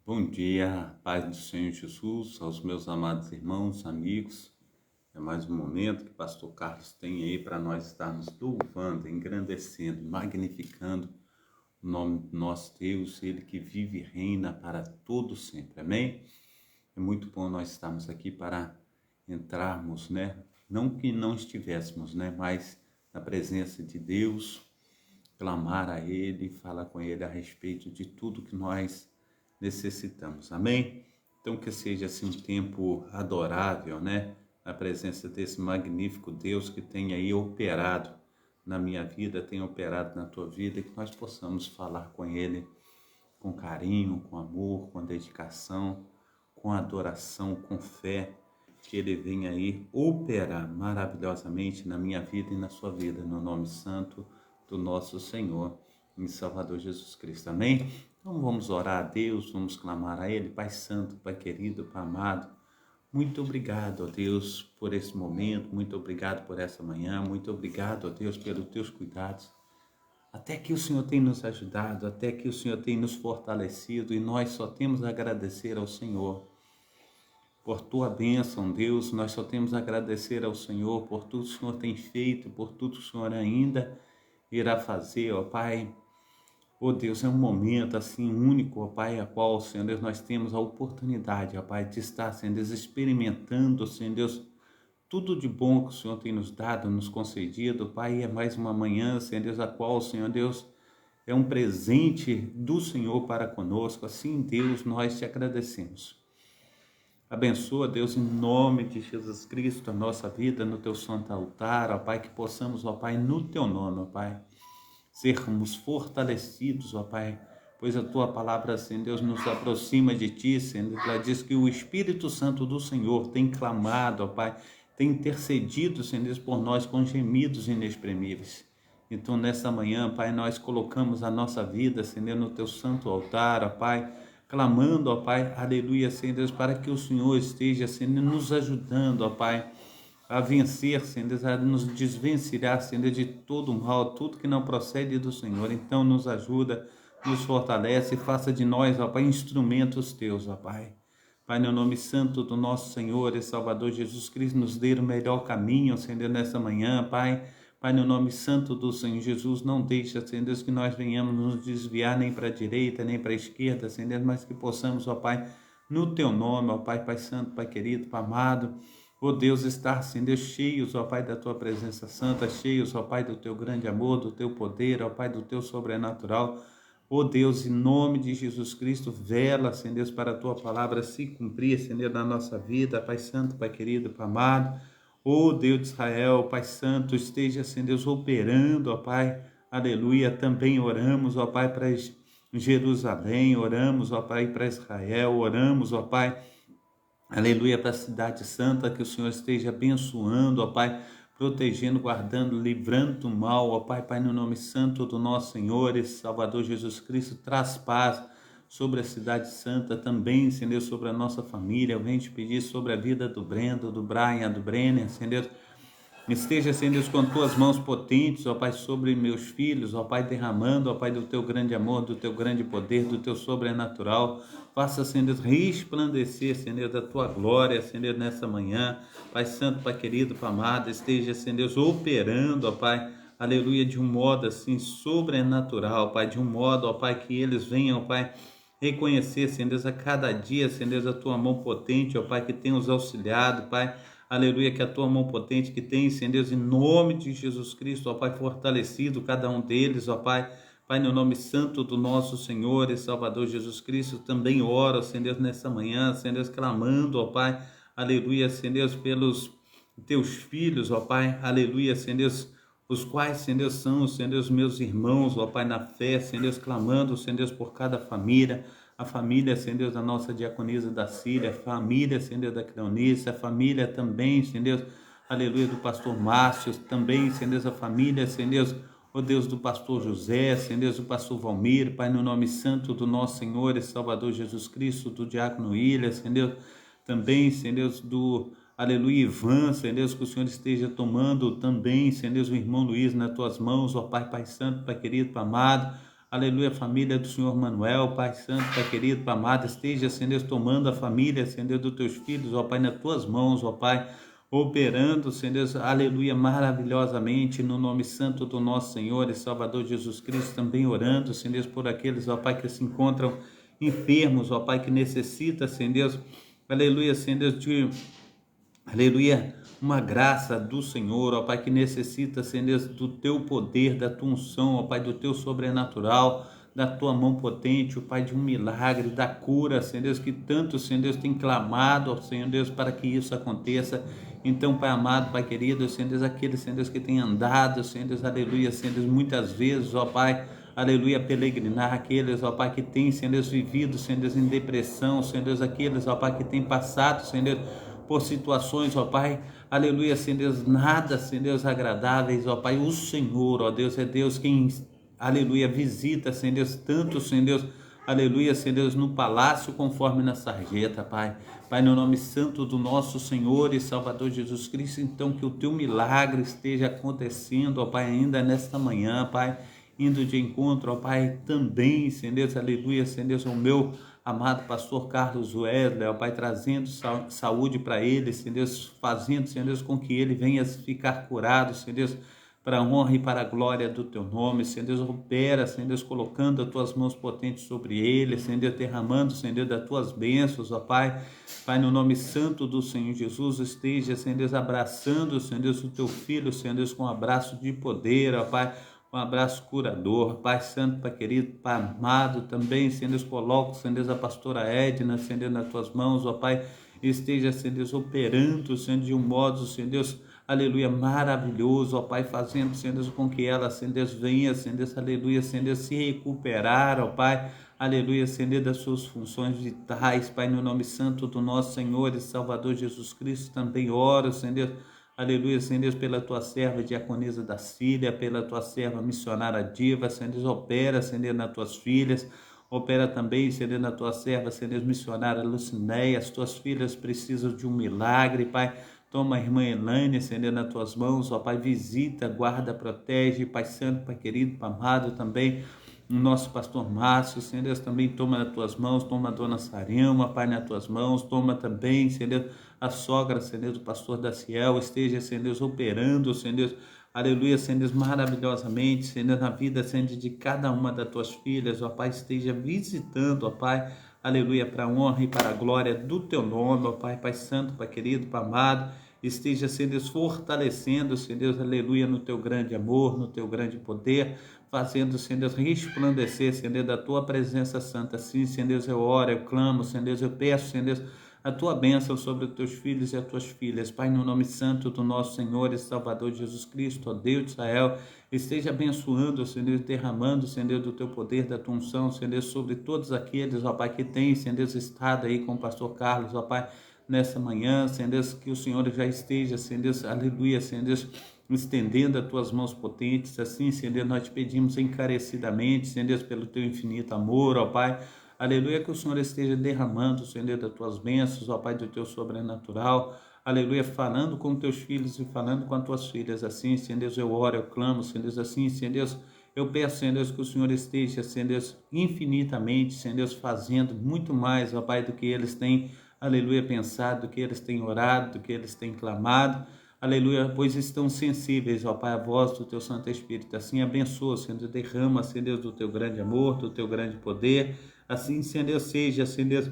Bom dia, paz do Senhor Jesus, aos meus amados irmãos, amigos. É mais um momento que o pastor Carlos tem aí para nós estarmos louvando, engrandecendo, magnificando o nome do nosso Deus, Ele que vive e reina para todo sempre, amém? É muito bom nós estarmos aqui para entrarmos, Não que não estivéssemos, mas na presença de Deus, clamar a Ele, falar com Ele a respeito de tudo que nós necessitamos, amém? Então que seja assim um tempo adorável, Na presença desse magnífico Deus que tem aí operado na minha vida, tem operado na tua vida, e que nós possamos falar com Ele com carinho, com amor, com dedicação, com adoração, com fé, que Ele venha aí operar maravilhosamente na minha vida e na sua vida, no nome santo do nosso Senhor e Salvador Jesus Cristo, amém? Então vamos orar a Deus, vamos clamar a Ele. Pai Santo, Pai querido, Pai amado, muito obrigado, ó Deus, por esse momento, muito obrigado por essa manhã, muito obrigado, ó Deus, pelos teus cuidados, até que o Senhor tem nos ajudado, até que o Senhor tem nos fortalecido, e nós só temos a agradecer ao Senhor por tua bênção, Deus. Nós só temos a agradecer ao Senhor por tudo que o Senhor tem feito, por tudo que o Senhor ainda irá fazer, ó Pai. Ó Deus, é um momento assim único, ó Pai, a qual, Senhor Deus, nós temos a oportunidade, ó Pai, de estar, Senhor Deus, experimentando, Senhor Deus, tudo de bom que o Senhor tem nos dado, nos concedido, Pai. É mais uma manhã, Senhor Deus, a qual, Senhor Deus, é um presente do Senhor para conosco. Assim, Deus, nós te agradecemos. Abençoa, Deus, em nome de Jesus Cristo, a nossa vida no teu santo altar, ó Pai, que possamos, ó Pai, no teu nome, ó Pai, sermos fortalecidos, ó Pai, pois a tua palavra, Senhor Deus, nos aproxima de ti, Senhor Deus. Ela diz que o Espírito Santo do Senhor tem clamado, ó Pai, tem intercedido, Senhor Deus, por nós com gemidos inexprimíveis. Então, nessa manhã, Pai, nós colocamos a nossa vida, Senhor, no teu santo altar, ó Pai, clamando, ó Pai, aleluia, Senhor Deus, para que o Senhor esteja, Senhor, nos ajudando, ó Pai, a vencer, Senhor Deus, a nos desvencilhar, Senhor Deus, de todo mal, tudo que não procede do Senhor. Então, nos ajuda, nos fortalece e faça de nós, ó Pai, instrumentos teus, ó Pai. Pai, no nome santo do nosso Senhor e Salvador Jesus Cristo, nos dê o melhor caminho, Senhor Deus, nessa manhã, Pai. Pai, no nome santo do Senhor Jesus, não deixa, Senhor Deus, que nós venhamos nos desviar nem para a direita, nem para a esquerda, Senhor Deus, mas que possamos, ó Pai, no teu nome, ó Pai, Pai Santo, Pai querido, Pai amado, ó Deus, estar, Senhor Deus, cheios, ó Pai, da tua presença santa, cheios, ó Pai, do teu grande amor, do teu poder, ó Pai, do teu sobrenatural. Ó Deus, em nome de Jesus Cristo, vela, Senhor Deus, para a tua palavra se cumprir, Senhor Deus, na nossa vida, Pai Santo, Pai querido, Pai amado. Ó Deus de Israel, Pai Santo, esteja, Senhor Deus, operando, ó Pai, aleluia. Também oramos, ó Pai, para Jerusalém, oramos, ó Pai, para Israel, oramos, ó Pai, aleluia, para a cidade santa, que o Senhor esteja abençoando, ó Pai, protegendo, guardando, livrando do mal, ó Pai, Pai, no nome santo do nosso Senhor e Salvador Jesus Cristo, traz paz sobre a cidade santa também, Senhor Deus, sobre a nossa família. Eu venho te pedir sobre a vida do Brendo, do Brian, do Brenner, Senhor Deus. Esteja, Senhor Deus, com tuas mãos potentes, ó Pai, sobre meus filhos, ó Pai, derramando, ó Pai, do teu grande amor, do teu grande poder, do teu sobrenatural. Faça, Senhor Deus, resplandecer, Senhor Deus, da tua glória, Senhor Deus, nessa manhã. Pai Santo, Pai querido, Pai amado, esteja, Senhor Deus, operando, ó Pai, aleluia, de um modo assim sobrenatural, Pai, de um modo, ó Pai, que eles venham, ó Pai, reconhecer, Senhor Deus, a cada dia, Senhor Deus, a tua mão potente, ó Pai, que tem os auxiliado, Pai, aleluia, que a tua mão potente que tem, Senhor Deus, em nome de Jesus Cristo, ó Pai, fortalecido cada um deles, ó Pai, Pai, no nome santo do nosso Senhor e Salvador Jesus Cristo, também oro, Senhor Deus, nessa manhã, Senhor Deus, clamando, ó Pai, aleluia, Senhor Deus, pelos teus filhos, ó Pai, aleluia, Senhor Deus, os quais, Senhor Deus, são, Senhor Deus, meus irmãos, ó Pai, na fé, Senhor Deus, clamando, Senhor Deus, por cada família, a família, Senhor Deus, da nossa diaconisa da Síria, a família, Senhor Deus, da Cleonice, a família também, Senhor Deus, aleluia, do pastor Márcio, também, Senhor Deus, a família, Senhor Deus, ó Deus, do pastor José, Senhor Deus, do pastor Valmir, Pai, no nome santo do nosso Senhor e Salvador Jesus Cristo, do diácono Ilha, Senhor Deus, também, Senhor Deus, do aleluia, Ivan, Senhor Deus, que o Senhor esteja tomando também, Senhor Deus, o irmão Luiz nas tuas mãos, ó Pai, Pai Santo, Pai querido, Pai amado, aleluia, família do Senhor Manuel, Pai Santo, Pai querido, Pai amado, esteja, Senhor Deus, tomando a família, Senhor Deus, dos teus filhos, ó Pai, nas tuas mãos, ó Pai, operando, Senhor Deus, aleluia, maravilhosamente, no nome santo do nosso Senhor e Salvador Jesus Cristo, também orando, Senhor Deus, por aqueles, ó Pai, que se encontram enfermos, ó Pai, que necessita, Senhor Deus, aleluia, Senhor Deus, de, aleluia, uma graça do Senhor, ó Pai, que necessita, Senhor Deus, do teu poder, da tua unção, ó Pai, do teu sobrenatural, da tua mão potente, ó Pai, de um milagre, da cura, Senhor Deus, que tanto, Senhor Deus, tem clamado, ó Senhor Deus, para que isso aconteça. Então, Pai amado, Pai querido, Senhor Deus, aqueles, Senhor Deus, que tem andado, Senhor Deus, aleluia, Senhor Deus, muitas vezes, ó Pai, aleluia, peregrinar, aqueles, ó Pai, que tem, Senhor Deus, vivido, Senhor Deus, em depressão, Senhor Deus, aqueles, ó Pai, que tem passado, Senhor Deus, por situações, ó Pai, aleluia, Senhor Deus, nada, Senhor Deus, agradáveis, ó Pai, o Senhor, ó Deus, é Deus quem, aleluia, visita, Senhor Deus, tanto, Senhor Deus, aleluia, Senhor Deus, no palácio conforme na sarjeta, Pai. Pai, no nome santo do nosso Senhor e Salvador Jesus Cristo, então que o teu milagre esteja acontecendo, ó Pai, ainda nesta manhã, Pai, indo de encontro, ó Pai, também, Senhor Deus, aleluia, Senhor Deus, o meu amado pastor Carlos Wesley, ó Pai, trazendo saúde para ele, Senhor Deus, fazendo, Senhor Deus, com que ele venha ficar curado, Senhor Deus, para a honra e para a glória do teu nome, Senhor Deus, opera, Senhor Deus, colocando as tuas mãos potentes sobre ele, Senhor Deus, derramando, Senhor Deus, das tuas bênçãos, ó Pai, Pai, no nome santo do Senhor Jesus, esteja, Senhor Deus, abraçando, Senhor Deus, o teu filho, Senhor Deus, com um abraço de poder, ó Pai, um abraço curador, Pai Santo, Pai querido, Pai amado, também, Senhor Deus, coloco, Senhor Deus, a pastora Edna, Senhor Deus, nas tuas mãos, ó Pai, esteja, Senhor Deus, operando, Senhor, de um modo, Senhor Deus, aleluia, maravilhoso, ó Pai, fazendo, Senhor Deus, com que ela, Senhor Deus, venha, Senhor Deus, aleluia, Senhor Deus, se recuperar, ó Pai, aleluia, Senhor Deus, das suas funções vitais, Pai, no nome santo do nosso Senhor e Salvador Jesus Cristo, também oro, Senhor Deus, aleluia, Senhor Deus, pela tua serva diaconisa da Síria, pela tua serva missionária Diva, Senhor Deus, opera, Senhor Deus, nas tuas filhas, opera também, Senhor Deus, na tua serva, Senhor Deus, missionária Lucinéia, as tuas filhas precisam de um milagre, Pai. Toma a irmã Elaine, Senhor, nas tuas mãos, ó Pai, visita, guarda, protege, Pai Santo, Pai querido, Pai amado também, o nosso pastor Márcio, Senhor Deus, também toma nas tuas mãos, toma a dona Sarema, Pai, nas tuas mãos, toma também, Senhor Deus, a sogra, Senhor Deus, do pastor Daciel, esteja, Senhor Deus, operando, Senhor Deus, aleluia, Senhor Deus, maravilhosamente, Senhor Deus, na vida, Senhor, de cada uma das tuas filhas, ó Pai, esteja visitando, ó Pai, aleluia, para a honra e para a glória do teu nome, ó Pai, Pai Santo, Pai querido, Pai amado, esteja, Senhor Deus, fortalecendo, Senhor Deus, aleluia, no teu grande amor, no teu grande poder, fazendo, Senhor Deus, resplandecer, Senhor Deus, da tua presença santa. Sim, Senhor Deus, eu oro, eu clamo, Senhor Deus, eu peço, Senhor Deus, a tua bênção sobre os teus filhos e as tuas filhas. Pai, no nome santo do nosso Senhor e Salvador Jesus Cristo, ó Deus de Israel, esteja abençoando, Senhor Deus, derramando, Senhor Deus, do teu poder, da tua unção, Senhor Deus, sobre todos aqueles, ó Pai, que tem, Senhor Deus, estado aí com o pastor Carlos, ó Pai, nessa manhã, Senhor Deus, que o Senhor já esteja, Senhor Deus, aleluia, Senhor Deus, estendendo as tuas mãos potentes, assim, Senhor Deus, nós te pedimos encarecidamente, Senhor Deus, pelo teu infinito amor, ó Pai, aleluia, que o Senhor esteja derramando, Senhor Deus, das tuas bênçãos, ó Pai, do teu sobrenatural, aleluia, falando com teus filhos e falando com as tuas filhas, assim, Senhor Deus, eu oro, eu clamo, Senhor Deus, assim, Senhor Deus, eu peço, Senhor Deus, que o Senhor esteja, Senhor Deus, infinitamente, Senhor Deus, fazendo muito mais, ó Pai, do que eles têm, aleluia, pensado, do que eles têm orado, do que eles têm clamado, aleluia, pois estão sensíveis, ó Pai, a voz do teu Santo Espírito, assim abençoa, Senhor Deus, derrama, Senhor Deus, do teu grande amor, do teu grande poder, assim, Senhor Deus, seja, Senhor Deus,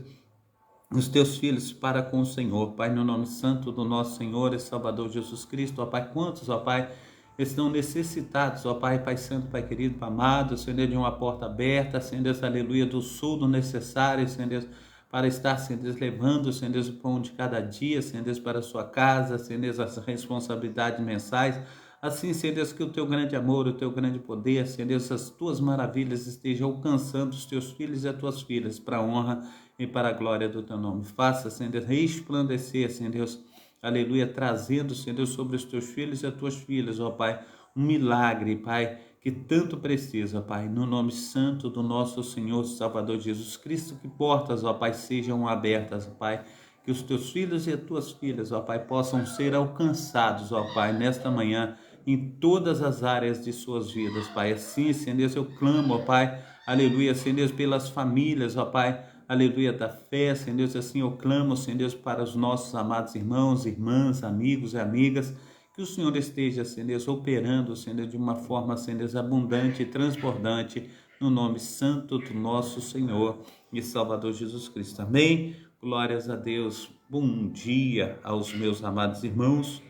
os teus filhos para com o Senhor, Pai, no nome santo do nosso Senhor e Salvador Jesus Cristo, ó Pai, quantos, ó Pai, estão necessitados, ó Pai, Pai Santo, Pai querido, Pai amado, Senhor Deus, de uma porta aberta, Senhor Deus, aleluia, do soldo necessário, Senhor Deus, para estar, Senhor Deus, levando, Senhor Deus, o pão de cada dia, Senhor Deus, para a sua casa, Senhor Deus, as responsabilidades mensais, assim, Senhor Deus, que o teu grande amor, o teu grande poder, Senhor Deus, as tuas maravilhas estejam alcançando os teus filhos e as tuas filhas, para a honra e para a glória do teu nome. Faça, Senhor Deus, resplandecer, Senhor Deus, aleluia, trazendo, Senhor Deus, sobre os teus filhos e as tuas filhas, ó Pai, um milagre, Pai, que tanto precisa, Pai, no nome santo do nosso Senhor Salvador Jesus Cristo, que portas, ó Pai, sejam abertas, ó Pai, que os teus filhos e as tuas filhas, ó Pai, possam ser alcançados, ó Pai, nesta manhã, em todas as áreas de suas vidas, Pai. Assim, Senhor Deus, eu clamo, ó Pai, aleluia, Senhor Deus, pelas famílias, ó Pai, aleluia, da fé, Senhor Deus, assim eu clamo, Senhor Deus, para os nossos amados irmãos, irmãs, amigos e amigas, que o Senhor esteja, Senhor Deus, operando, Senhor Deus, de uma forma, Senhor Deus, abundante e transbordante, no nome santo do nosso Senhor e Salvador Jesus Cristo. Amém? Glórias a Deus. Bom dia aos meus amados irmãos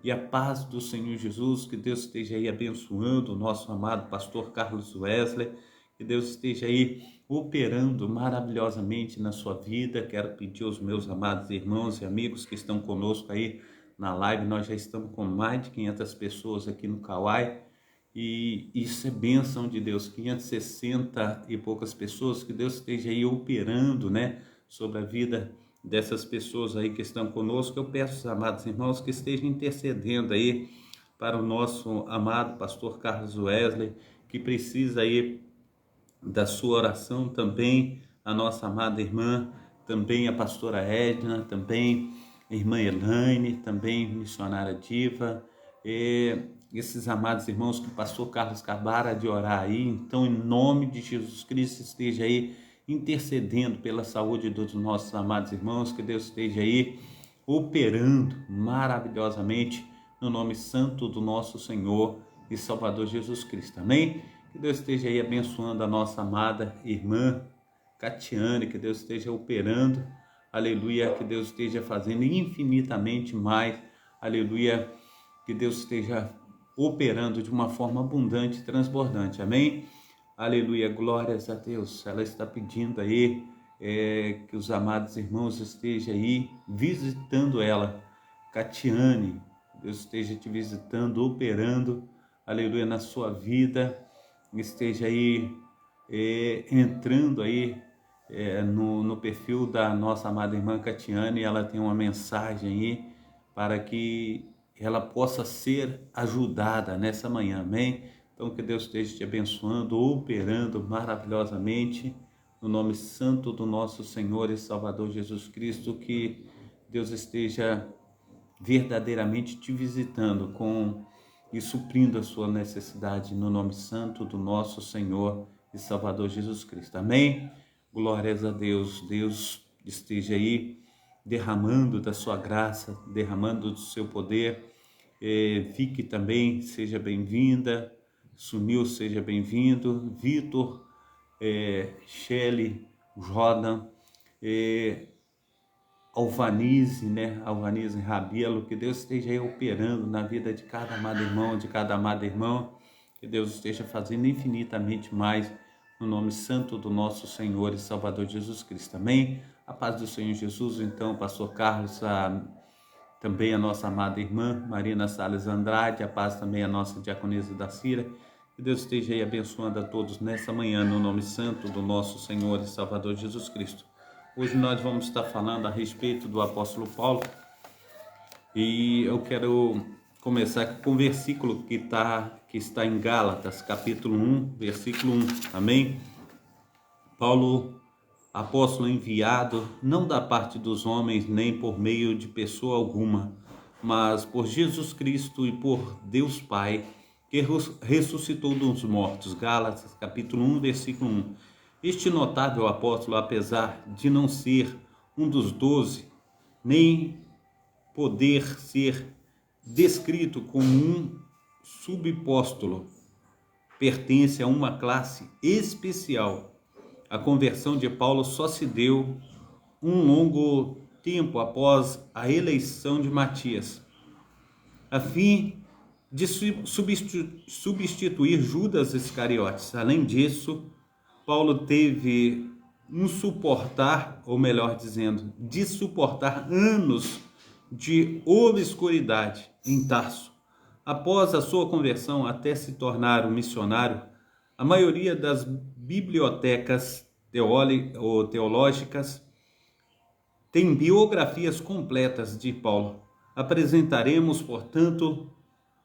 e a paz do Senhor Jesus, que Deus esteja aí abençoando o nosso amado pastor Carlos Wesley, que Deus esteja aí operando maravilhosamente na sua vida. Quero pedir aos meus amados irmãos e amigos que estão conosco aí na live, nós já estamos com mais de 500 pessoas aqui no Kauai, e isso é bênção de Deus, 560 e poucas pessoas, que Deus esteja aí operando, né, sobre a vida dessas pessoas aí que estão conosco. Eu peço aos amados irmãos que estejam intercedendo aí para o nosso amado pastor Carlos Wesley, que precisa aí da sua oração, também a nossa amada irmã, também a pastora Edna, também a irmã Elaine, também missionária Diva, esses amados irmãos que o pastor Carlos acabara de orar aí. Então, em nome de Jesus Cristo, esteja aí intercedendo pela saúde dos nossos amados irmãos, que Deus esteja aí operando maravilhosamente no nome santo do nosso Senhor e Salvador Jesus Cristo. Amém? Que Deus esteja aí abençoando a nossa amada irmã Catiane, que Deus esteja operando, aleluia, que Deus esteja fazendo infinitamente mais, aleluia, que Deus esteja operando de uma forma abundante e transbordante, amém? Aleluia, glórias a Deus. Ela está pedindo aí que os amados irmãos estejam aí visitando ela, Catiane, Deus esteja te visitando, operando, aleluia, na sua vida, esteja aí entrando aí no perfil da nossa amada irmã Catiane. Ela tem uma mensagem aí para que ela possa ser ajudada nessa manhã, amém? Então, que Deus esteja te abençoando, operando maravilhosamente, no nome santo do nosso Senhor e Salvador Jesus Cristo, que Deus esteja verdadeiramente te visitando e suprindo a sua necessidade, no nome santo do nosso Senhor e Salvador Jesus Cristo, amém? Glórias a Deus. Deus esteja aí derramando da sua graça, derramando do seu poder. Fique também, seja bem-vinda. Sunil, seja bem-vindo. Vitor, Shelly, Jordan, Alvanise, né? Alvanise Rabelo, que Deus esteja aí operando na vida de cada amado irmão, de cada amada irmã, que Deus esteja fazendo infinitamente mais, no nome santo do nosso Senhor e Salvador Jesus Cristo, amém? A paz do Senhor Jesus. Então, pastor Carlos, também a nossa amada irmã Marina Salles Andrade, a paz também a nossa diaconisa da Cira, que Deus esteja aí abençoando a todos nessa manhã, no nome santo do nosso Senhor e Salvador Jesus Cristo. Hoje nós vamos estar falando a respeito do apóstolo Paulo, e eu quero começar com o versículo que está em Gálatas, capítulo 1, versículo 1, amém? Paulo, apóstolo enviado, não da parte dos homens, nem por meio de pessoa alguma, mas por Jesus Cristo e por Deus Pai, que ressuscitou dos mortos. Gálatas, capítulo 1, versículo 1. Este notável apóstolo, apesar de não ser um dos 12, nem poder ser descrito como um subapóstolo, pertence a uma classe especial. A conversão de Paulo só se deu um longo tempo após a eleição de Matias, a fim de substituir Judas Iscariotes. Além disso, Paulo teve de suportar anos de obscuridade em Tarso. Após a sua conversão, até se tornar um missionário, a maioria das bibliotecas teológicas tem biografias completas de Paulo. Apresentaremos, portanto,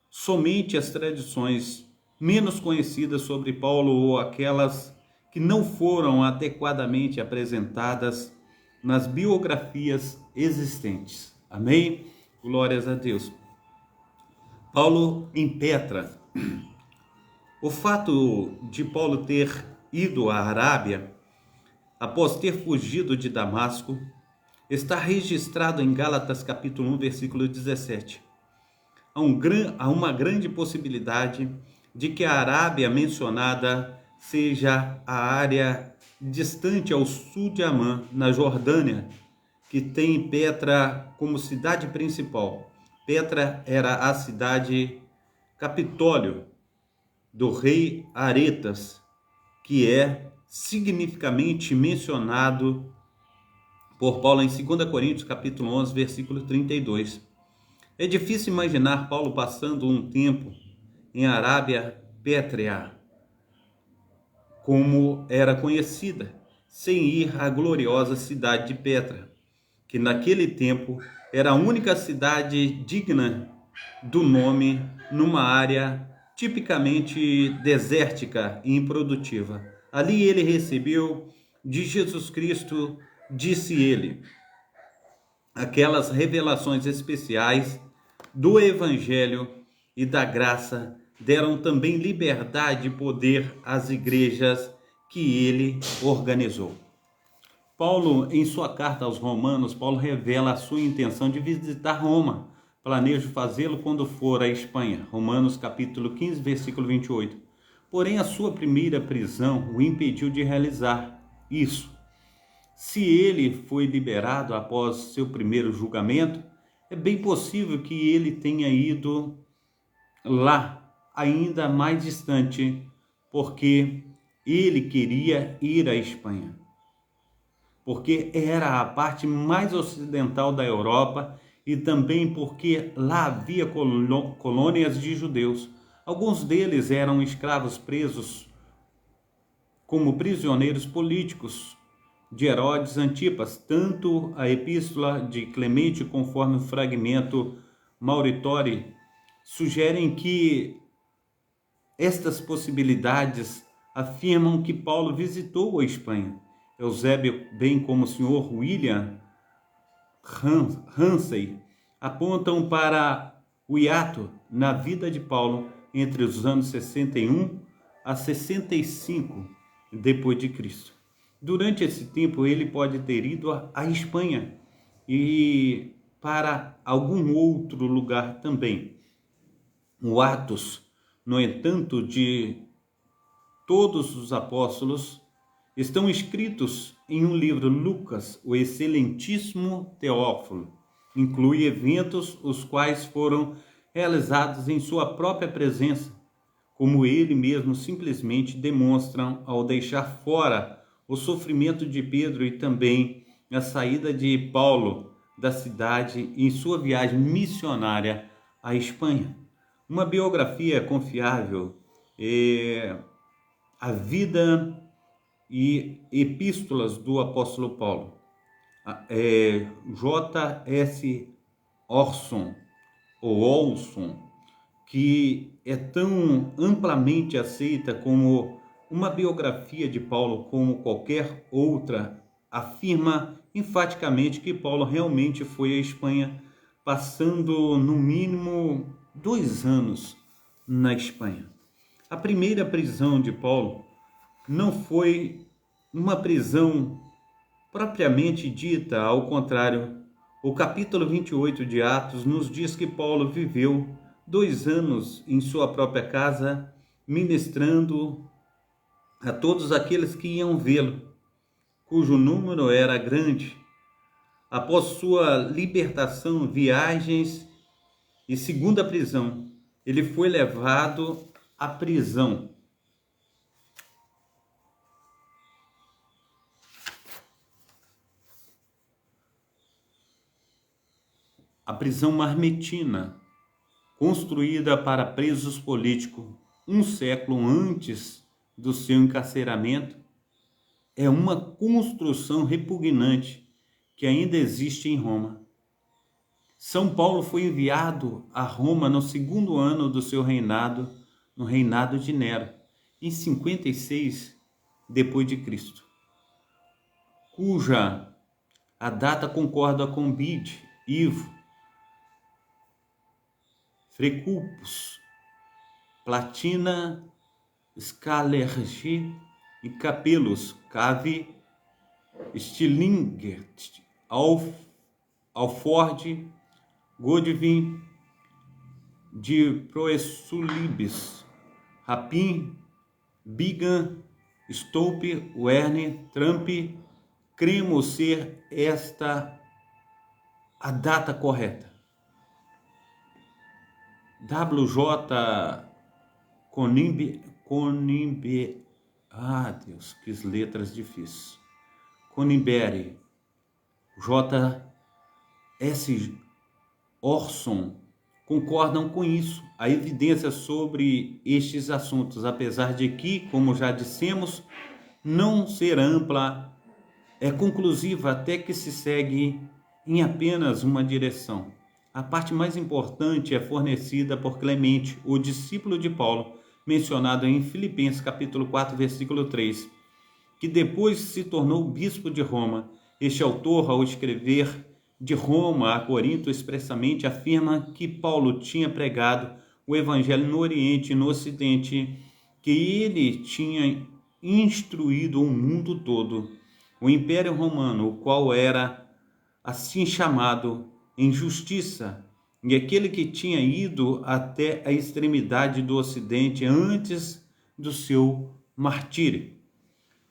somente as tradições menos conhecidas sobre Paulo, ou aquelas que não foram adequadamente apresentadas nas biografias existentes. Amém? Glórias a Deus. Paulo em Petra. O fato de Paulo ter ido à Arábia após ter fugido de Damasco está registrado em Gálatas capítulo 1, versículo 17. Há uma grande possibilidade de que a Arábia mencionada seja a área distante ao sul de Amã, na Jordânia, que tem Petra como cidade principal. Petra era a cidade Capitólio do rei Aretas, que é significativamente mencionado por Paulo em 2 Coríntios capítulo 11, versículo 32. É difícil imaginar Paulo passando um tempo em Arábia Pétrea, como era conhecida, sem ir à gloriosa cidade de Petra, que naquele tempo era a única cidade digna do nome numa área tipicamente desértica e improdutiva. Ali ele recebeu de Jesus Cristo, disse ele, aquelas revelações especiais do Evangelho e da graça deram também liberdade e poder às igrejas que ele organizou. Paulo, em sua carta aos Romanos, Paulo revela a sua intenção de visitar Roma. Planeja fazê-lo quando for à Espanha. Romanos capítulo 15, versículo 28. Porém, a sua primeira prisão o impediu de realizar isso. Se ele foi liberado após seu primeiro julgamento, é bem possível que ele tenha ido lá, ainda mais distante, porque ele queria ir à Espanha. Porque era a parte mais ocidental da Europa e também porque lá havia colônias de judeus. Alguns deles eram escravos presos como prisioneiros políticos de Herodes Antipas. Tanto a epístola de Clemente conforme o fragmento Mauritori sugerem que estas possibilidades afirmam que Paulo visitou a Espanha. Eusébio, bem como o Sr. William Ramsay, apontam para o hiato na vida de Paulo entre os anos 61 a 65 depois de Cristo. Durante esse tempo ele pode ter ido à Espanha e para algum outro lugar também. O Atos, no entanto, de todos os apóstolos estão escritos em um livro. Lucas, o excelentíssimo Teófilo, inclui eventos os quais foram realizados em sua própria presença, como ele mesmo simplesmente demonstram ao deixar fora o sofrimento de Pedro e também a saída de Paulo da cidade em sua viagem missionária à Espanha. Uma biografia confiável é a vida e epístolas do apóstolo Paulo. J.S. Orson, ou Olson, que é tão amplamente aceita como uma biografia de Paulo como qualquer outra, afirma enfaticamente que Paulo realmente foi à Espanha, passando no mínimo 2 anos na Espanha. A primeira prisão de Paulo não foi uma prisão propriamente dita, ao contrário. O capítulo 28 de Atos nos diz que Paulo viveu 2 anos em sua própria casa, ministrando a todos aqueles que iam vê-lo, cujo número era grande. Após sua libertação, viagens e segunda prisão, ele foi levado à prisão. A prisão marmetina, construída para presos políticos 1 século antes do seu encarceramento, é uma construção repugnante que ainda existe em Roma. São Paulo foi enviado a Roma no 2º ano do seu reinado, no reinado de Nero, em 56 depois de Cristo, cuja a data concorda com Bede, Ivo, Freculpus, Platina, Scalergi e Capelus, Cave, Stillinger, Alford, Godwin, de Proesulibes, Rapin, Bigan, Stolpe, Werner, Trump. Cremos ser esta a data correta. WJ Conimbe, Deus, que letras difíceis. Conimbere, J.S. Orson, concordam com isso. A evidência sobre estes assuntos, apesar de que, como já dissemos, não ser ampla, é conclusiva até que se segue em apenas uma direção. A parte mais importante é fornecida por Clemente, o discípulo de Paulo, mencionado em Filipenses capítulo 4, versículo 3, que depois se tornou bispo de Roma. Este autor, ao escrever de Roma a Corinto, expressamente afirma que Paulo tinha pregado o evangelho no Oriente e no Ocidente, que ele tinha instruído o mundo todo. O Império Romano, o qual era assim chamado em justiça, e aquele que tinha ido até a extremidade do Ocidente antes do seu martírio.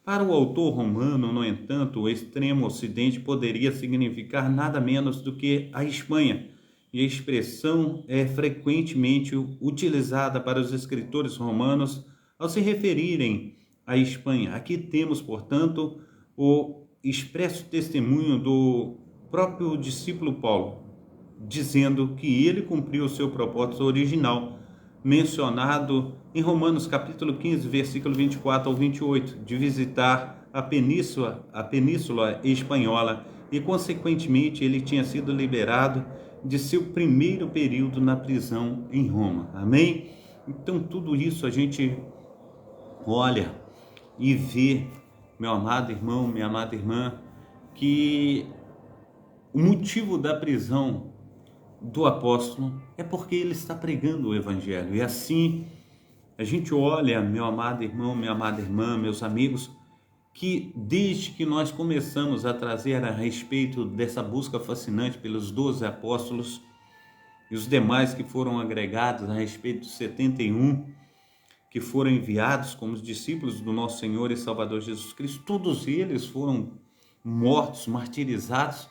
Para o autor romano, no entanto, o extremo Ocidente poderia significar nada menos do que a Espanha, e a expressão é frequentemente utilizada para os escritores romanos ao se referirem à Espanha. Aqui temos, portanto, o expresso testemunho do próprio discípulo Paulo, dizendo que ele cumpriu o seu propósito original, mencionado em Romanos capítulo 15, versículo 24 ao 28, de visitar a Península Espanhola, e consequentemente ele tinha sido liberado de seu primeiro período na prisão em Roma. Amém? Então tudo isso a gente olha e vê, meu amado irmão, minha amada irmã, que o motivo da prisão do apóstolo é porque ele está pregando o evangelho. E assim a gente olha, meu amado irmão, minha amada irmã, meus amigos, que desde que nós começamos a trazer a respeito dessa busca fascinante pelos 12 apóstolos e os demais que foram agregados a respeito dos 71 que foram enviados como os discípulos do nosso Senhor e Salvador Jesus Cristo, todos eles foram mortos, martirizados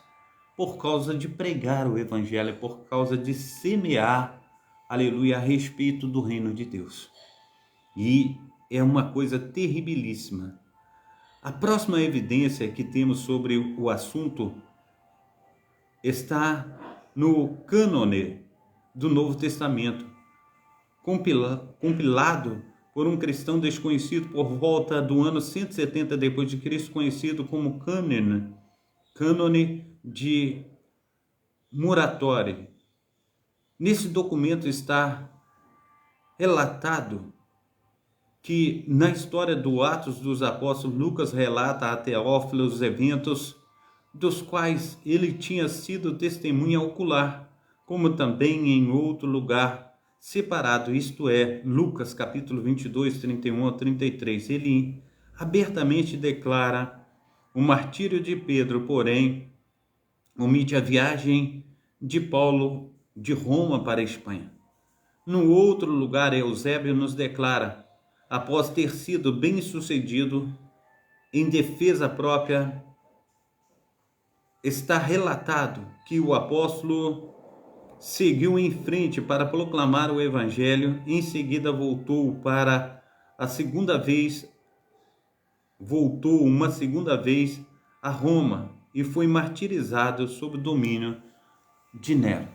por causa de pregar o evangelho, por causa de semear, aleluia, a respeito do reino de Deus. E é uma coisa terribilíssima. A próxima evidência que temos sobre o assunto está no cânone do Novo Testamento, compilado por um cristão desconhecido por volta do ano 170 depois de Cristo, conhecido como cânone de Muratori. Nesse documento está relatado que na história do Atos dos Apóstolos, Lucas relata a Teófilo os eventos dos quais ele tinha sido testemunha ocular, como também em outro lugar separado, isto é, Lucas capítulo 22, 31 a 33. Ele abertamente declara o martírio de Pedro, porém omite a viagem de Paulo de Roma para a Espanha. No outro lugar, Eusébio nos declara, após ter sido bem-sucedido em defesa própria, está relatado que o apóstolo seguiu em frente para proclamar o evangelho, em seguida voltou uma segunda vez a Roma e foi martirizado sob o domínio de Nero.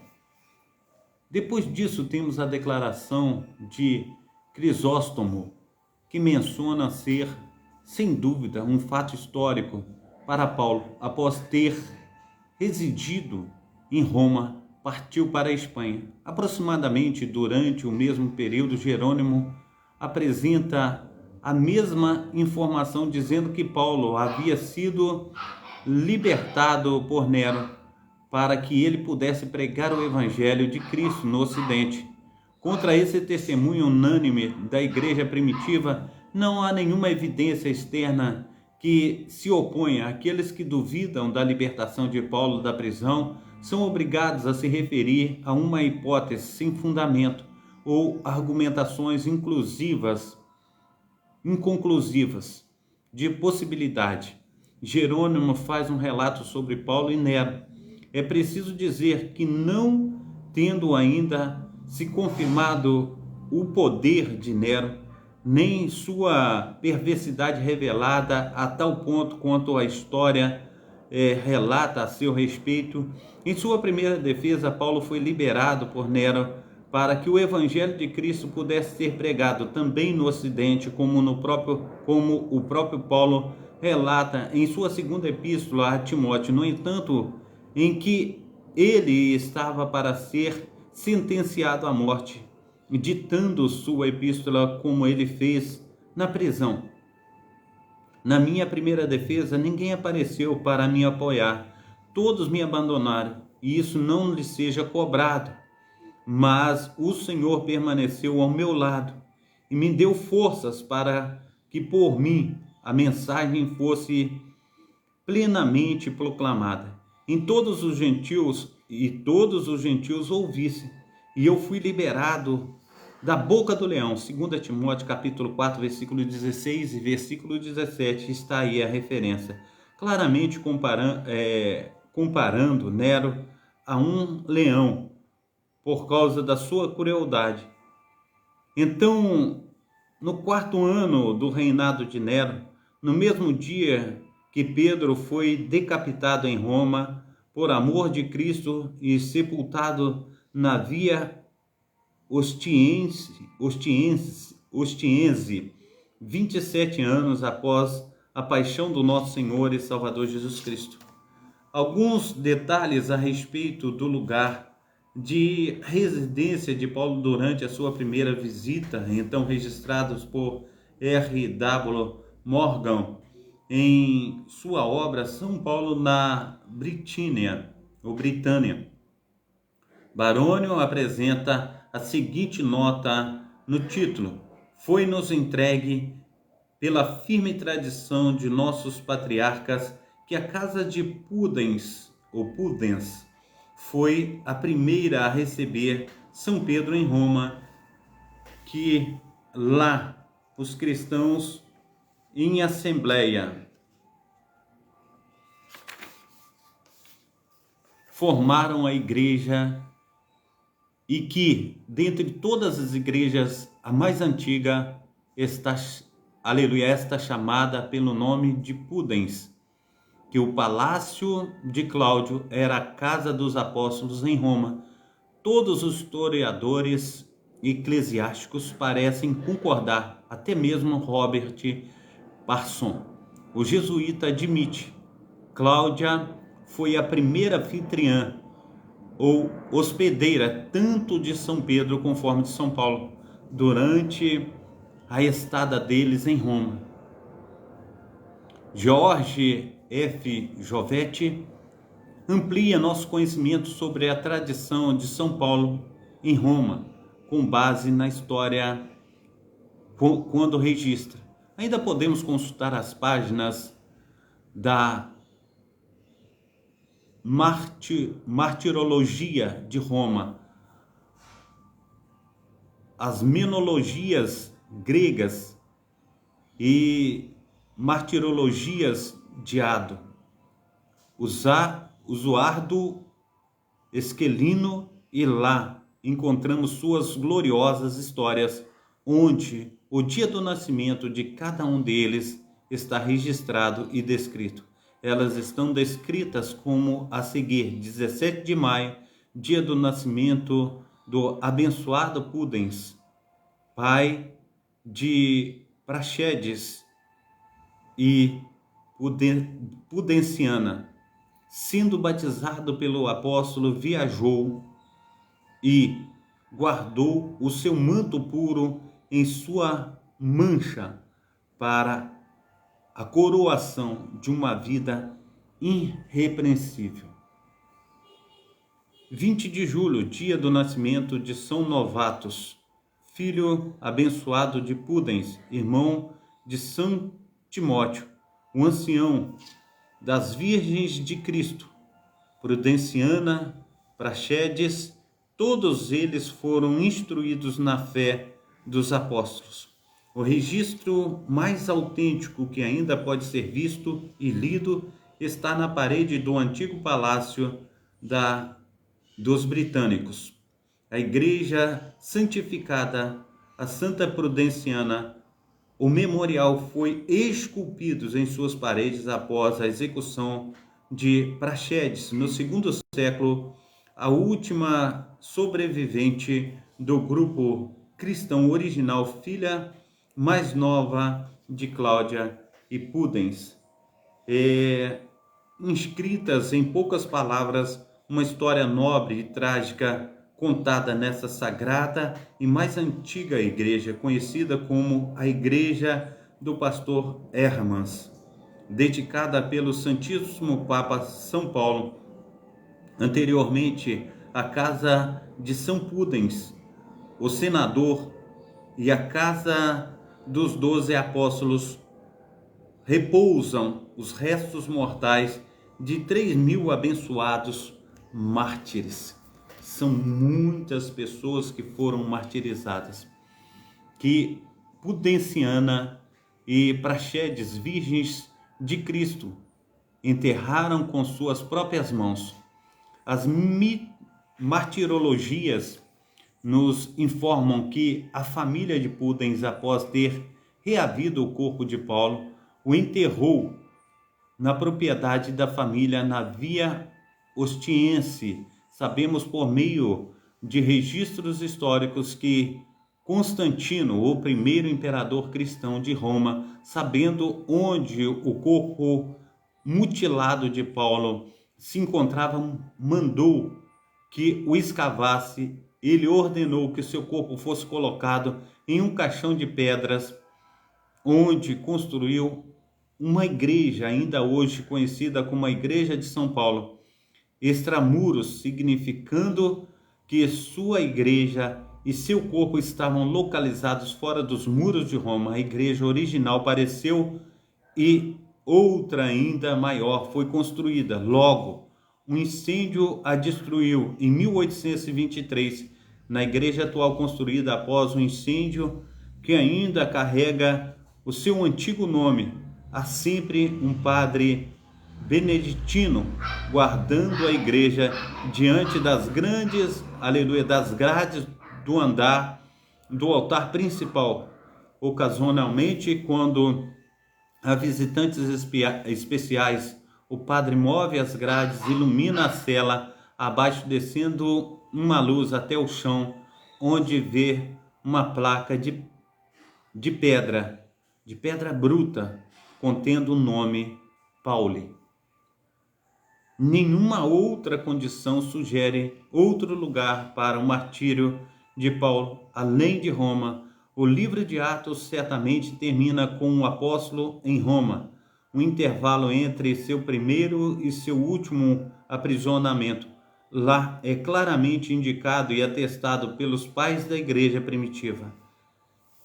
Depois disso temos a declaração de Crisóstomo, que menciona ser, sem dúvida, um fato histórico para Paulo. Após ter residido em Roma, partiu para a Espanha. Aproximadamente durante o mesmo período, Jerônimo apresenta a mesma informação, dizendo que Paulo havia sido libertado por Nero para que ele pudesse pregar o evangelho de Cristo no Ocidente. Contra esse testemunho unânime da igreja primitiva, não há nenhuma evidência externa que se oponha. Aqueles que duvidam da libertação de Paulo da prisão são obrigados a se referir a uma hipótese sem fundamento ou argumentações inconclusivas de possibilidade. Jerônimo faz um relato sobre Paulo e Nero. É preciso dizer que, não tendo ainda se confirmado o poder de Nero, nem sua perversidade revelada a tal ponto quanto a história relata a seu respeito, em sua primeira defesa, Paulo foi liberado por Nero para que o evangelho de Cristo pudesse ser pregado também no Ocidente, como o próprio Paulo relata em sua segunda epístola a Timóteo. No entanto, em que ele estava para ser sentenciado à morte, ditando sua epístola como ele fez na prisão. Na minha primeira defesa, ninguém apareceu para me apoiar. Todos me abandonaram, e isso não lhe seja cobrado. Mas o Senhor permaneceu ao meu lado e me deu forças para que por mim a mensagem fosse plenamente proclamada em todos os gentios, e todos os gentios ouvissem. E eu fui liberado da boca do leão. 2 Timóteo capítulo 4, versículo 16 e versículo 17, está aí a referência. Claramente comparando Nero a um leão, por causa da sua crueldade. Então, no 4º ano do reinado de Nero, no mesmo dia que Pedro foi decapitado em Roma, por amor de Cristo, e sepultado na Via Ostiense, 27 anos após a paixão do nosso Senhor e Salvador Jesus Cristo. Alguns detalhes a respeito do lugar de residência de Paulo durante a sua primeira visita, então registrados por R.W. Morgan em sua obra São Paulo na Britânia. Barônio apresenta a seguinte nota no título: foi-nos entregue pela firme tradição de nossos patriarcas que a casa de Pudens foi a primeira a receber São Pedro em Roma, que lá os cristãos em assembleia formaram a igreja, e que, dentre todas as igrejas, a mais antiga está chamada pelo nome de Pudens, que o palácio de Cláudio era a casa dos apóstolos em Roma. Todos os historiadores eclesiásticos parecem concordar, até mesmo Robert Parson, o jesuíta, admite. Cláudia foi a primeira anfitriã ou hospedeira tanto de São Pedro conforme de São Paulo durante a estada deles em Roma. George F. Jovetti amplia nosso conhecimento sobre a tradição de São Paulo em Roma, com base na história quando registra. Ainda podemos consultar as páginas da Martirologia de Roma, as Menologias gregas e Martirologias de Ado, Usuardo Esquilino, e lá encontramos suas gloriosas histórias, onde o dia do nascimento de cada um deles está registrado e descrito. Elas estão descritas como a seguir: 17 de maio, dia do nascimento do abençoado Pudens, pai de Praxedes e Pudenciana. Sendo batizado pelo apóstolo, viajou e guardou o seu manto puro em sua mancha para a coroação de uma vida irrepreensível. 20 de julho, dia do nascimento de São Novatus, filho abençoado de Pudens, irmão de São Timóteo, o ancião das Virgens de Cristo, Prudenciana, Praxedes, todos eles foram instruídos na fé dos apóstolos. O registro mais autêntico que ainda pode ser visto e lido está na parede do antigo palácio dos britânicos. A igreja santificada, a Santa Prudenciana, o memorial foi esculpido em suas paredes após a execução de Praxedes, no segundo século, a última sobrevivente do grupo cristão original, filha mais nova de Cláudia e Pudens. Inscritas em poucas palavras, uma história nobre e trágica contada nessa sagrada e mais antiga igreja, conhecida como a Igreja do Pastor Hermans, dedicada pelo Santíssimo Papa São Paulo, anteriormente a Casa de São Pudens, o Senador, e a Casa dos 12 Apóstolos, repousam os restos mortais de 3.000 abençoados mártires. São muitas pessoas que foram martirizadas, que Prudenciana e Praxedes, virgens de Cristo, enterraram com suas próprias mãos. As martirologias nos informam que a família de Pudens, após ter reavido o corpo de Paulo, o enterrou na propriedade da família na Via Ostiense. Sabemos por meio de registros históricos que Constantino, o primeiro imperador cristão de Roma, sabendo onde o corpo mutilado de Paulo se encontrava, mandou que o escavasse. Ele ordenou que seu corpo fosse colocado em um caixão de pedras, onde construiu uma igreja, ainda hoje conhecida como a Igreja de São Paulo, extramuros, significando que sua igreja e seu corpo estavam localizados fora dos muros de Roma. A igreja original pereceu e outra ainda maior foi construída. Logo, um incêndio a destruiu em 1823, na igreja atual construída após um incêndio que ainda carrega o seu antigo nome. Há sempre um padre beneditino guardando a igreja diante das grades do altar principal. Ocasionalmente, quando há visitantes especiais, o padre move as grades, ilumina a cela abaixo, descendo uma luz até o chão, onde vê uma placa de pedra bruta, contendo o nome Pauli. Nenhuma outra condição sugere outro lugar para o martírio de Paulo, além de Roma. O livro de Atos certamente termina com o apóstolo em Roma, um intervalo entre seu primeiro e seu último aprisionamento. Lá é claramente indicado e atestado pelos pais da igreja primitiva.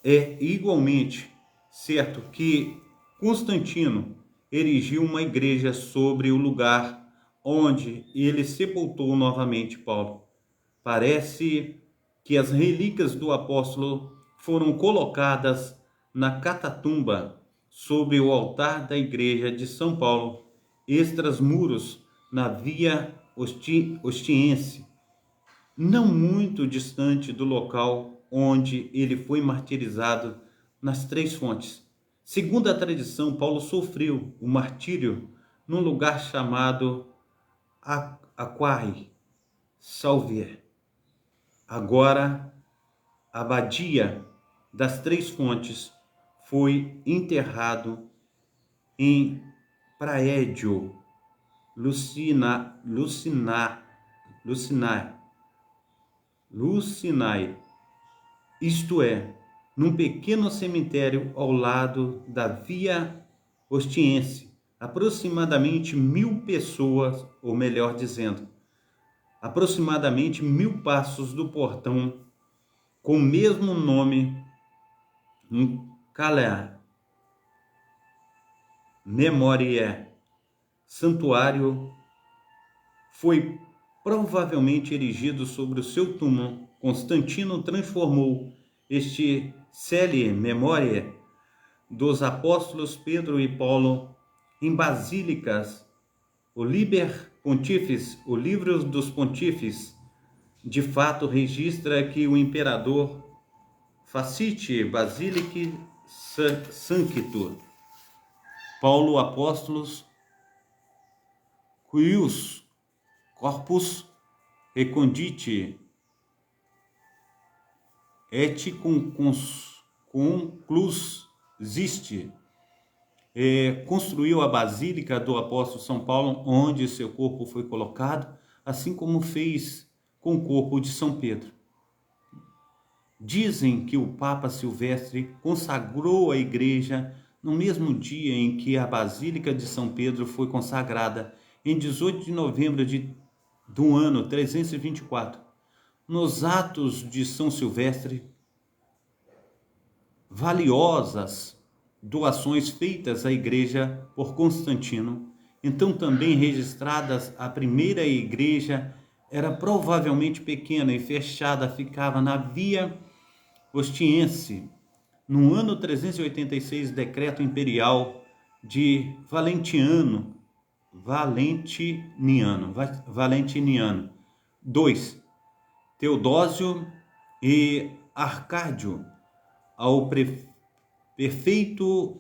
É igualmente certo que Constantino erigiu uma igreja sobre o lugar onde ele sepultou novamente Paulo. Parece que as relíquias do apóstolo foram colocadas na catatumba sob o altar da igreja de São Paulo, extramuros, na Via Ostiense, não muito distante do local onde ele foi martirizado nas Três Fontes. Segundo a tradição, Paulo sofreu o martírio num lugar chamado Aquae Salvier. Agora, a abadia das Três Fontes foi enterrado em Praedio Lucinae, isto é, num pequeno cemitério ao lado da Via Ostiense. Aproximadamente 1.000 pessoas, ou melhor dizendo, aproximadamente 1000 passos do portão com o mesmo nome, um Calea Memoriae, santuário foi provavelmente erigido sobre o seu túmulo. Constantino transformou este Celle Memoriae dos apóstolos Pedro e Paulo em basílicas. O Liber Pontifex, o Livro dos Pontífices, de fato registra que o imperador Facite Basilici Sanctus Paulo Apóstolos cuius corpus recondite et conclus existe, construiu a Basílica do Apóstolo São Paulo, onde seu corpo foi colocado, assim como fez com o corpo de São Pedro. Dizem que o Papa Silvestre consagrou a igreja no mesmo dia em que a Basílica de São Pedro foi consagrada, em 18 de novembro do ano 324. Nos atos de São Silvestre, valiosas doações feitas à igreja por Constantino, então também registradas, a primeira igreja era provavelmente pequena e fechada, ficava na Via Ostiense. No ano 386, decreto imperial de Valentiniano. 2. Teodósio e Arcádio, ao prefeito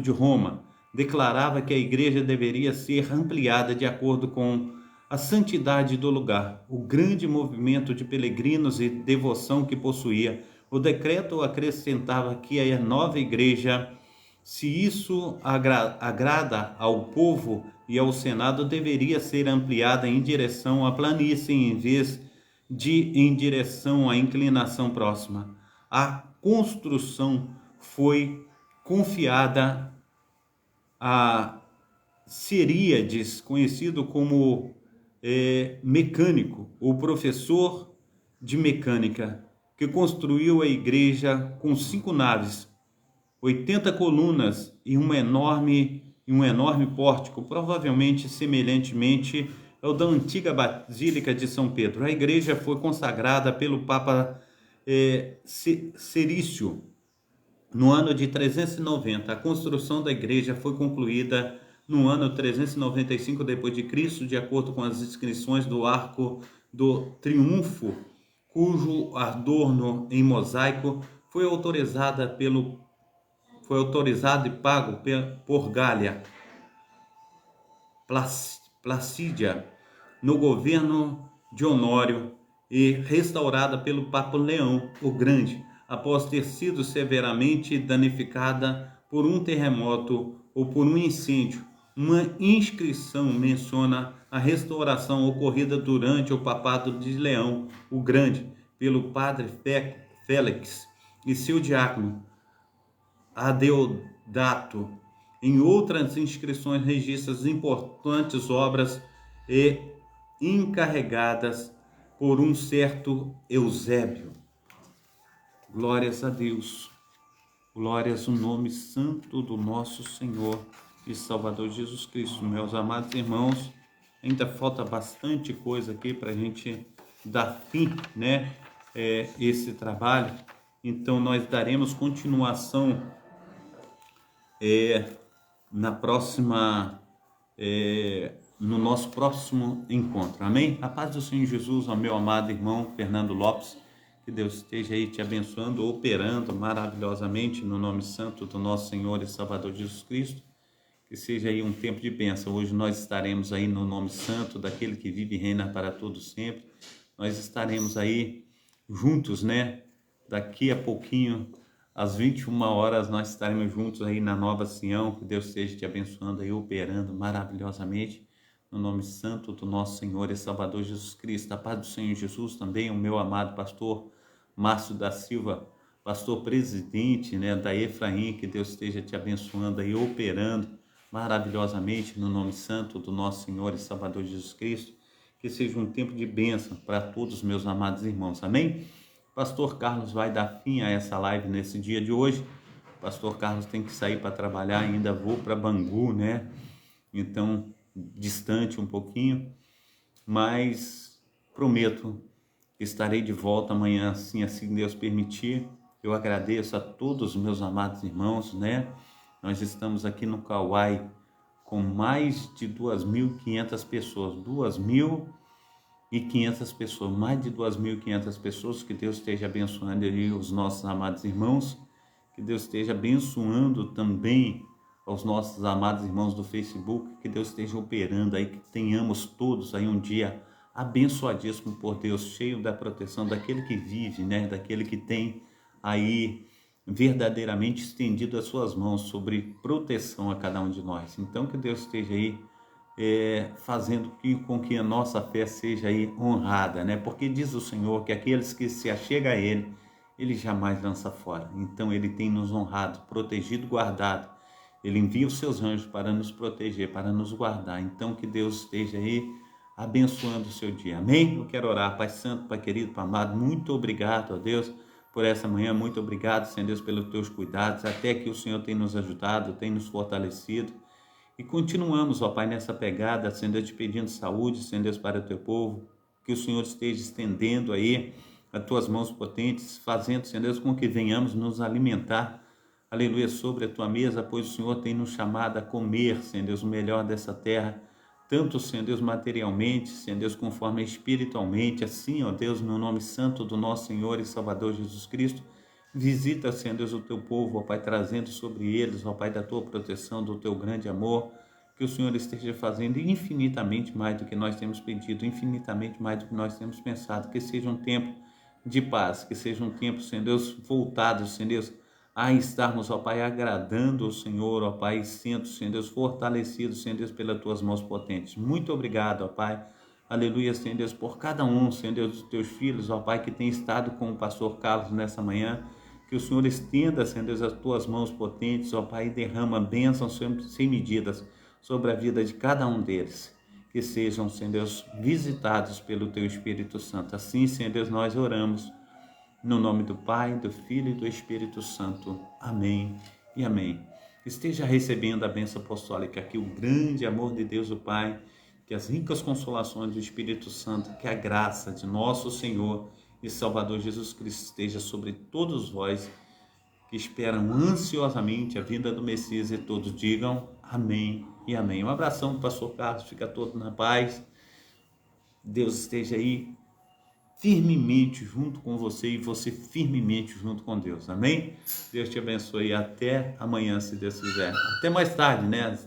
de Roma, declarava que a igreja deveria ser ampliada de acordo com a santidade do lugar, o grande movimento de peregrinos e devoção que possuía. O decreto acrescentava que a nova igreja, se isso agrada ao povo e ao Senado, deveria ser ampliada em direção à planície em vez de em direção à inclinação próxima. A construção foi confiada a Ceríades, conhecido como mecânico, o professor de mecânica, que construiu a igreja com 5 naves, 80 colunas e um enorme pórtico, provavelmente semelhantemente ao da antiga Basílica de São Pedro. A igreja foi consagrada pelo Papa Cerício no ano de 390. A construção da igreja foi concluída no ano 395 d.C., de acordo com as inscrições do Arco do Triunfo, cujo adorno em mosaico foi autorizado e pago por Gália Placídia no governo de Honório e restaurada pelo Papa Leão o Grande, após ter sido severamente danificada por um terremoto ou por um incêndio. Uma inscrição menciona a restauração ocorrida durante o papado de Leão o Grande pelo padre Félix e seu diácono Adeodato. Em outras inscrições registram importantes obras encarregadas por um certo Eusébio. Glórias a Deus, glórias ao nome santo do nosso Senhor e Salvador Jesus Cristo. Meus amados irmãos, ainda falta bastante coisa aqui para a gente dar fim, esse trabalho. Então nós daremos continuação no nosso próximo encontro. Amém? A paz do Senhor Jesus, ao meu amado irmão Fernando Lopes. Que Deus esteja aí te abençoando, operando maravilhosamente no nome santo do nosso Senhor e Salvador Jesus Cristo. Que seja aí um tempo de bênção. Hoje nós estaremos aí no nome santo daquele que vive e reina para todos sempre. Nós estaremos aí juntos, Daqui a pouquinho, às 21 horas, nós estaremos juntos aí na Nova Sião. Que Deus esteja te abençoando aí, operando maravilhosamente no nome santo do nosso Senhor e Salvador Jesus Cristo. A paz do Senhor Jesus também, o meu amado pastor Márcio da Silva, pastor presidente, da Efraim. Que Deus esteja te abençoando aí, operando maravilhosamente no nome santo do nosso Senhor e Salvador Jesus Cristo. que seja um tempo de bênção para todos os meus amados irmãos, amém? Pastor Carlos vai dar fim a essa live nesse dia de hoje. Pastor Carlos tem que sair para trabalhar, ainda vou para Bangu, né? Então, distante um pouquinho, mas prometo que estarei de volta amanhã, assim Deus permitir. Eu agradeço a todos os meus amados irmãos, né? Nós estamos aqui no Kauai com mais de 2.500 pessoas, 2.500 pessoas, mais de 2.500 pessoas. Que Deus esteja abençoando aí os nossos amados irmãos, que Deus esteja abençoando também aos nossos amados irmãos do Facebook, que Deus esteja operando aí, que tenhamos todos aí um dia abençoadíssimo por Deus, cheio da proteção daquele que vive, né, daquele que tem aí verdadeiramente estendido as suas mãos sobre proteção a cada um de nós. Então que Deus esteja aí fazendo com que a nossa fé seja aí honrada, né? Porque diz o Senhor que aqueles que se achegam a Ele, Ele jamais lança fora. Então Ele tem nos honrado, protegido, guardado. Ele envia os seus anjos para nos proteger, para nos guardar. Então que Deus esteja aí abençoando o seu dia. Amém? Eu quero orar. Pai Santo, Pai querido, Pai amado, muito obrigado, ó Deus, por essa manhã. Muito obrigado, Senhor Deus, pelos teus cuidados. Até que o Senhor tem nos ajudado, tem nos fortalecido. E continuamos, ó Pai, nessa pegada, Senhor Deus, te pedindo saúde, Senhor Deus, para o teu povo. Que o Senhor esteja estendendo aí as tuas mãos potentes, fazendo, Senhor Deus, com que venhamos nos alimentar, aleluia, sobre a tua mesa, pois o Senhor tem nos chamado a comer, Senhor Deus, o melhor dessa terra, tanto, Senhor Deus, materialmente, Senhor Deus, conforme espiritualmente, assim, ó Deus, no nome santo do nosso Senhor e Salvador Jesus Cristo. Visita, Senhor Deus, o teu povo, ó Pai, trazendo sobre eles, ó Pai, da tua proteção, do teu grande amor, que o Senhor esteja fazendo infinitamente mais do que nós temos pedido, infinitamente mais do que nós temos pensado. Que seja um tempo de paz, que seja um tempo, Senhor Deus, voltado, Senhor Deus, a estarmos, ó Pai, agradando o Senhor, ó Pai, sendo, Senhor Deus, fortalecidos, Senhor Deus, pelas tuas mãos potentes. Muito obrigado, ó Pai, aleluia, Senhor Deus, por cada um, Senhor Deus, dos teus filhos, ó Pai, que tem estado com o pastor Carlos nessa manhã. Que o Senhor estenda, Senhor Deus, as tuas mãos potentes, ó Pai, e derrama bênçãos sem medidas sobre a vida de cada um deles. Que sejam, Senhor Deus, visitados pelo teu Espírito Santo. Assim, Senhor Deus, nós oramos. No nome do Pai, do Filho e do Espírito Santo. Amém e amém. Esteja recebendo a bênção apostólica, que o grande amor de Deus o Pai, que as ricas consolações do Espírito Santo, que a graça de nosso Senhor e Salvador Jesus Cristo esteja sobre todos vós que esperam ansiosamente a vinda do Messias, e todos digam amém e amém. Um abração do pastor Carlos, fica todo na paz. Deus esteja aí firmemente junto com você e você firmemente junto com Deus, amém? Deus te abençoe, até amanhã, se Deus quiser. Até mais tarde, né? Às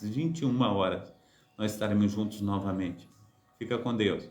21 horas, nós estaremos juntos novamente. Fica com Deus.